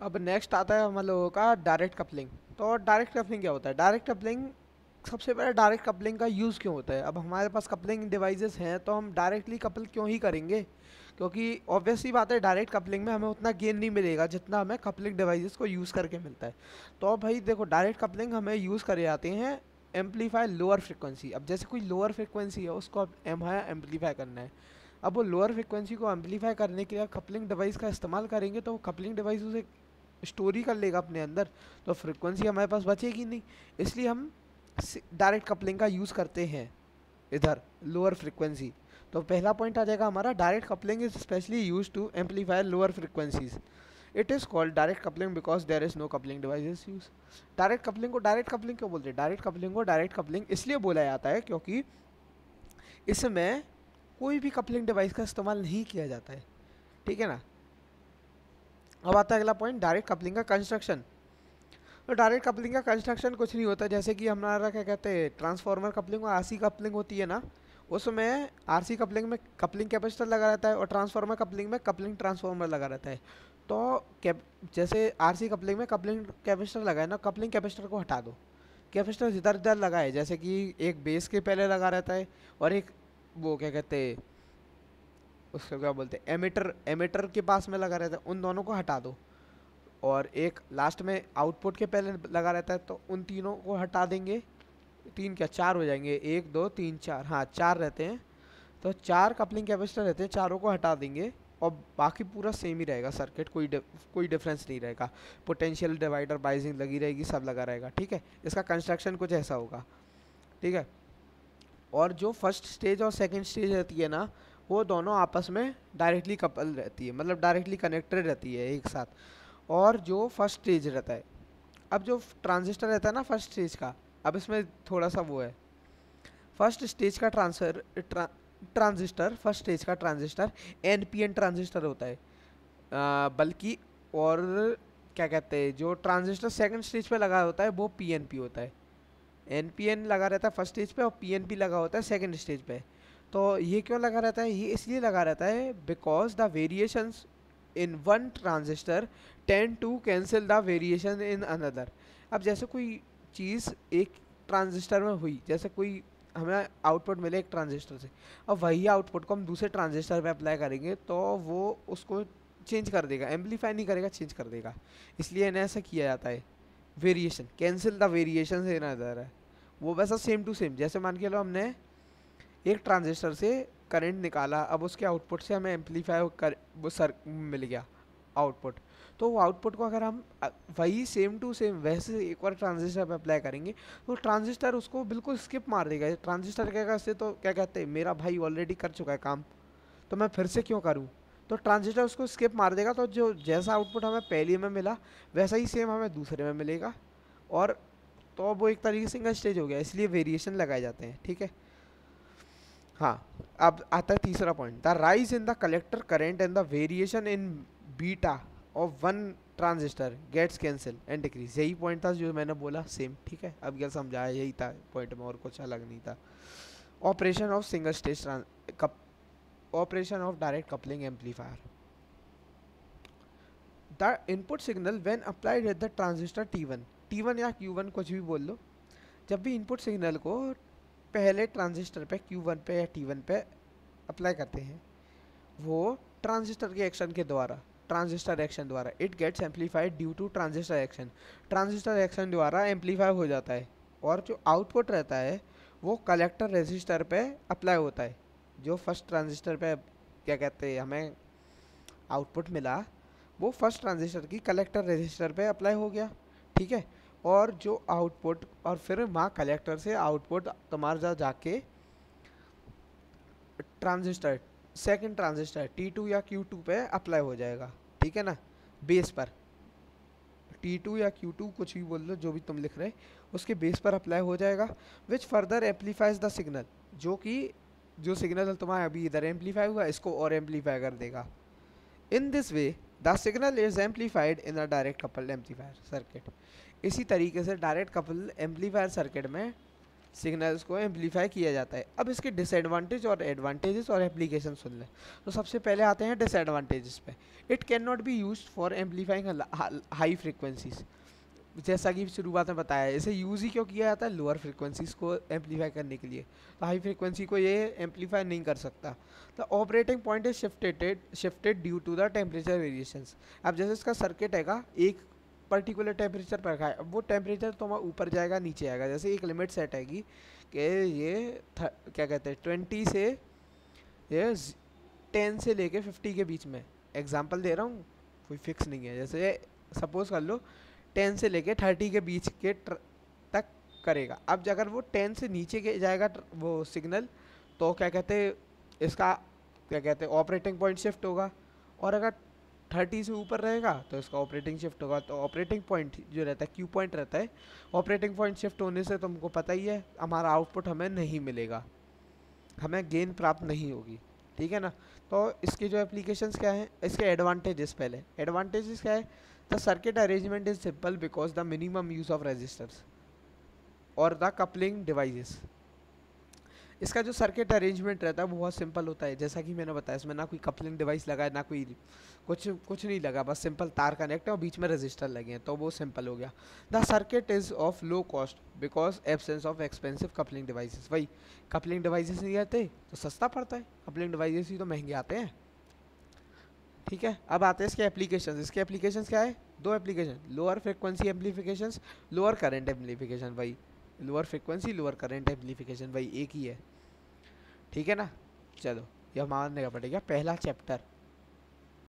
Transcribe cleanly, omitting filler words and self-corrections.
अब नेक्स्ट आता है हम लोगों का डायरेक्ट कपलिंग। तो डायरेक्ट कपलिंग क्या होता है? डायरेक्ट कपलिंग, सबसे पहले डायरेक्ट कपलिंग का यूज़ क्यों होता है? अब हमारे पास कपलिंग डिवाइसेस हैं तो हम डायरेक्टली कपल क्यों ही करेंगे? क्योंकि ऑब्वियसली बात है, डायरेक्ट कपलिंग में हमें उतना गेन नहीं मिलेगा जितना हमें कपलिंग डिवाइसेस को यूज़ करके मिलता है। तो अब भाई देखो, डायरेक्ट कपलिंग हमें यूज़ करे जाते हैं एम्पलीफाई लोअर फ्रिक्वेंसी। अब जैसे कोई लोअर फ्रिक्वेंसी है उसको अब हमें एम्पलीफाई करना है। अब वो लोअर फ्रिक्वेंसी को एम्पलीफाई करने के लिए कपलिंग डिवाइस का इस्तेमाल करेंगे तो कपलिंग डिवाइस उसे स्टोरी कर लेगा अपने अंदर, तो फ्रिक्वेंसी हमारे पास बचेगी नहीं। इसलिए हम डायरेक्ट कपलिंग का यूज़ करते हैं इधर लोअर फ्रिक्वेंसी। तो पहला पॉइंट आ जाएगा हमारा, direct coupling is specially use to amplify lower frequencies. It is called direct coupling because there is no coupling devices use. Direct coupling को डायरेक्ट कपलिंग क्यों बोलते हैं? डायरेक्ट कपलिंग को डायरेक्ट कपलिंग इसलिए बोला जाता है क्योंकि इसमें कोई भी कपलिंग डिवाइस का इस्तेमाल नहीं किया जाता है, ठीक है ना। अब आता है अगला पॉइंट, डायरेक्ट कपलिंग का कंस्ट्रक्शन। तो डायरेक्ट कपलिंग का कंस्ट्रक्शन कुछ नहीं होता, जैसे कि हमारा क्या कहते हैं, ट्रांसफार्मर कपलिंग और आरसी कपलिंग होती है ना, उसमें आरसी कपलिंग में कपलिंग कैपेसिटर लगा रहता है और ट्रांसफार्मर कपलिंग में कपलिंग ट्रांसफार्मर लगा रहता है। तो जैसे आरसी कपलिंग में कपलिंग कैपेसिटर लगा है ना, कपलिंग कैपेसिटर को हटा दो, कैपेसिटर इधर उधर लगा है, जैसे कि एक बेस के पहले लगा रहता है और एक वो क्या कहते हैं उसको क्या बोलते हैं, एमीटर, एमीटर के पास में लगा रहता है, उन दोनों को हटा दो। और एक लास्ट में आउटपुट के पहले लगा रहता है, तो उन तीनों को हटा देंगे। तीन क्या, चार हो जाएंगे, एक दो तीन चार, हाँ चार रहते हैं। तो चार कपलिंग कैपेसिटर रहते हैं, चारों को हटा देंगे और बाकी पूरा सेम ही रहेगा सर्किट, कोई डिफरेंस नहीं रहेगा। पोटेंशियल डिवाइडर, बाइजिंग लगी रहेगी, सब लगा रहेगा, ठीक है। इसका कंस्ट्रक्शन कुछ ऐसा होगा, ठीक है। और जो फर्स्ट स्टेज और सेकंड स्टेज रहती है ना, वो दोनों आपस में डायरेक्टली कपल रहती है, मतलब डायरेक्टली कनेक्टेड रहती है एक साथ। और जो फर्स्ट स्टेज रहता है, अब जो ट्रांजिस्टर रहता है ना फर्स्ट स्टेज का, अब इसमें थोड़ा सा वो है, फर्स्ट स्टेज का ट्रांजिस्टर, फर्स्ट स्टेज का ट्रांजिस्टर एनपीएन ट्रांजिस्टर होता है। बल्कि और क्या कहते हैं, जो ट्रांजिस्टर सेकंड स्टेज पे लगा होता है वो पीएनपी होता है। एनपीएन लगा रहता है फर्स्ट स्टेज पे और पीएनपी लगा होता है सेकंड स्टेज पे। तो ये क्यों लगा रहता है? ये इसलिए लगा रहता है because the variations in one transistor tend to cancel the variation in another. अब जैसे कोई चीज़ एक ट्रांजिस्टर में हुई, जैसे कोई हमें आउटपुट मिले एक ट्रांजिस्टर से, अब वही आउटपुट को हम दूसरे ट्रांजिस्टर पे अप्लाई करेंगे तो वो उसको चेंज कर देगा, एम्पलीफाई नहीं करेगा, चेंज कर देगा। इसलिए इन्हें ऐसा किया जाता है, वेरिएशन, कैंसिल द वेरिएशन से नज़र है। वो वैसा सेम टू सेम, जैसे मान के लो हमने एक ट्रांजिस्टर से करंट निकाला, अब उसके आउटपुट से हमें एम्पलीफाई कर वो सर मिल गया आउटपुट। तो वो आउटपुट को अगर हम वही सेम टू सेम वैसे एक और ट्रांजिस्टर पे अप्लाई करेंगे तो ट्रांजिस्टर उसको बिल्कुल स्किप मार देगा। ट्रांजिस्टर कहेगा इससे तो क्या कहते हैं, मेरा भाई ऑलरेडी कर चुका है काम, तो मैं फिर से क्यों करूँ। तो ट्रांजिस्टर उसको स्किप मार देगा, तो जो जैसा आउटपुट हमें पहले में मिला वैसा ही सेम हमें दूसरे में मिलेगा। और तो वो एक तरीके से सिंगल स्टेज हो गया, इसलिए वेरिएशन लगाए जाते हैं, ठीक है। हाँ, अब आता है तीसरा point, the rise in the collector current and the variation in beta of one transistor gets cancel and decrease. यही पॉइंट था जो मैंने बोला सेम, ठीक है। अब क्या समझाया, यही था पॉइंट में, और कुछ अलग नहीं था। Operation of single stage operation of direct coupling amplifier, the input signal when applied at the transistor T1 या Q1 कुछ भी बोल लो, जब भी इनपुट सिग्नल को पहले ट्रांजिस्टर पे Q1 पे या T1 पे अप्लाई करते हैं, वो ट्रांजिस्टर के एक्शन के द्वारा, ट्रांजिस्टर एक्शन द्वारा, it gets amplified due to transistor action, transistor action द्वारा एम्पलीफाई हो जाता है। और जो आउटपुट रहता है वो कलेक्टर रेजिस्टर पे अप्लाई होता है। जो फर्स्ट ट्रांजिस्टर पे क्या कहते हैं हमें आउटपुट मिला, वो फर्स्ट ट्रांजिस्टर की कलेक्टर रेजिस्टर पे अप्लाई हो गया, ठीक है। और जो आउटपुट, और फिर वहाँ कलेक्टर से आउटपुट तुम्हारा जाके ट्रांजिस्टर, सेकंड ट्रांजिस्टर T2 या Q2 पे अप्लाई हो जाएगा, ठीक है ना, बेस पर। T2 या Q2 कुछ भी बोल लो, जो भी तुम लिख रहे, उसके बेस पर अप्लाई हो जाएगा, which further amplifies the signal, जो कि जो सिग्नल तुम्हारा अभी इधर एम्पलीफाई हुआ इसको और एम्पलीफाई कर देगा। In this way the signal is amplified in a direct coupled amplifier circuit. इसी तरीके से डायरेक्ट कपल एम्पलीफायर सर्किट में सिग्नल्स को एम्पलीफाई किया जाता है। अब इसके डिसएडवांटेज और एडवांटेजेस और एप्लीकेशन सुन लें। तो सबसे पहले आते हैं डिसएडवांटेजेस पे। It can not be used for amplifying high frequencies. जैसा कि शुरुआत में बताया, इसे यूज़ ही क्यों किया जाता है, लोअर फ्रीक्वेंसीज को एम्पलीफाई करने के लिए। तो हाई फ्रीक्वेंसी को ये एम्पलीफाई नहीं कर सकता। The operating point is shifted due to the temperature variations. अब जैसे इसका सर्किट हैगा एक पर्टिकुलर टेम्परेचर पर रखा है, अब वो टेम्परेचर तो ऊपर जाएगा नीचे आएगा। जैसे एक लिमिट सेट हैगी कि ये क्या कहते हैं 20 से ये 10 से लेके 50 के बीच में, एग्जांपल दे रहा हूँ, कोई फिक्स नहीं है। जैसे सपोज कर लो 10 से लेके 30 के बीच के तक करेगा। अब अगर वो 10 से नीचे के जाएगा वो सिग्नल, तो क्या कहते हैं इसका क्या कहते हैं ऑपरेटिंग पॉइंट शिफ्ट होगा। और अगर 30 से ऊपर रहेगा तो इसका ऑपरेटिंग शिफ्ट होगा। तो ऑपरेटिंग पॉइंट जो रहता है क्यू पॉइंट रहता है, ऑपरेटिंग पॉइंट शिफ्ट होने से तुमको पता ही है हमारा आउटपुट हमें नहीं मिलेगा, हमें गेन प्राप्त नहीं होगी। ठीक है ना। तो इसके जो एप्लीकेशंस क्या हैं, इसके एडवांटेजेस पहले एडवांटेजेस क्या है। The circuit arrangement is simple because the minimum use of resistors और द कपलिंग डिवाइसेस। इसका जो सर्किट अरेंजमेंट रहता है वो बहुत सिंपल होता है। जैसा कि मैंने बताया, इसमें ना कोई कपलिंग डिवाइस लगा है, ना कोई कुछ नहीं लगा, बस सिंपल तार कनेक्ट है और बीच में रजिस्टर लगे हैं, तो वो सिंपल हो गया। The circuit is of low cost because absence of expensive coupling devices. वही कपलिंग डिवाइसेस नहीं रहते तो सस्ता पड़ता है, कपलिंग डिवाइसेस ही तो महंगे आते हैं। ठीक है। अब आते हैं इसके एप्लीकेशंस। इसके एप्लीकेशंस क्या है, दो application, lower frequency amplifications, lower current amplification. वही lower frequency lower current amplification, वही एक ही है। ठीक है ना। चलो ये मानने का पड़ेगा पहला चैप्टर